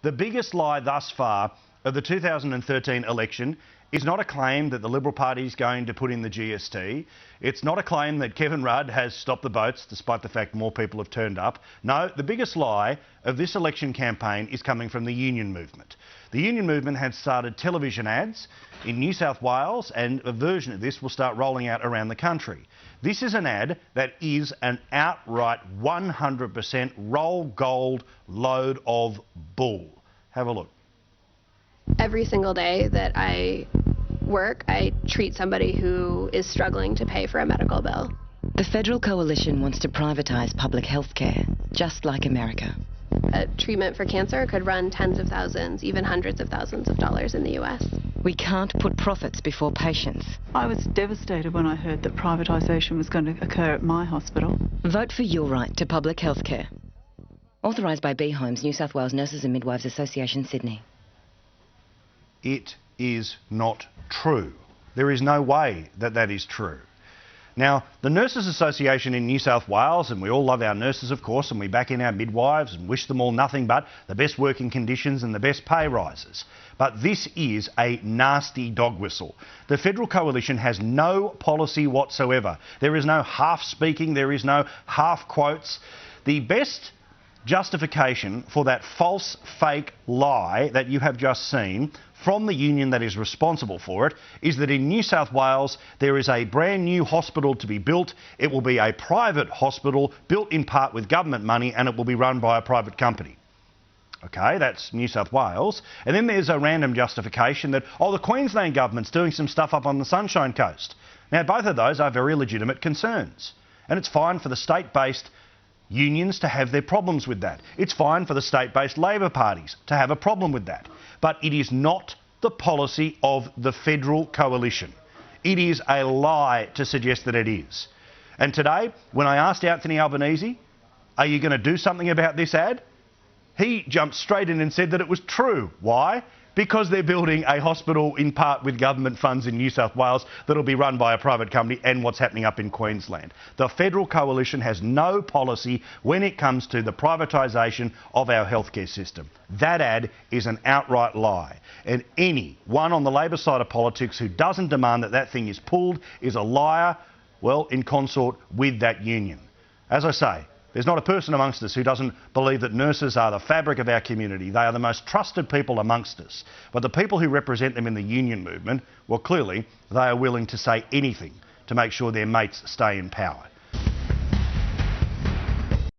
The biggest lie thus far of the 2013 election is not a claim that the Liberal Party is going to put in the GST. It's not a claim that Kevin Rudd has stopped the boats, despite the fact more people have turned up. No, the biggest lie of this election campaign is coming from the union movement. The union movement has started television ads in New South Wales, and a version of this will start rolling out around the country. This is an ad that is an outright 100% roll gold load of bull. Have a look. Every single day that I work, I treat somebody who is struggling to pay for a medical bill. The Federal Coalition wants to privatise public health care, just like America. A treatment for cancer could run tens of thousands, even hundreds of thousands of dollars in the US. We can't put profits before patients. I was devastated when I heard that privatisation was going to occur at my hospital. Vote for your right to public health care. Authorised by B Homes, New South Wales Nurses and Midwives Association, Sydney. It is not true. There is no way that that is true. Now, the Nurses Association in New South Wales, and we all love our nurses, of course, and we back in our midwives and wish them all nothing but the best working conditions and the best pay rises. But this is a nasty dog whistle. The Federal Coalition has no policy whatsoever. There is no half speaking, there is no half quotes. The best justification for that false, fake lie that you have just seen from the union that is responsible for it is that in New South Wales there is a brand new hospital to be built. It will be a private hospital built in part with government money, and it will be run by a private company. Okay, that's New South Wales. And then there's a random justification that, oh, the Queensland government's doing some stuff up on the Sunshine Coast. Now, both of those are very legitimate concerns, and it's fine for the state-based unions to have their problems with that. It's fine for the state-based Labor parties to have a problem with that. But it is not the policy of the Federal Coalition. It is a lie to suggest that it is. And today, when I asked Anthony Albanese, are you going to do something about this ad? He jumped straight in and said that it was true. Why? Because they're building a hospital in part with government funds in New South Wales that'll be run by a private company, and what's happening up in Queensland. The Federal Coalition has no policy when it comes to the privatisation of our healthcare system. That ad is an outright lie. And anyone on the Labor side of politics who doesn't demand that that thing is pulled is a liar, well, in consort with that union. As I say, there's not a person amongst us who doesn't believe that nurses are the fabric of our community. They are the most trusted people amongst us. But the people who represent them in the union movement, well, clearly they are willing to say anything to make sure their mates stay in power.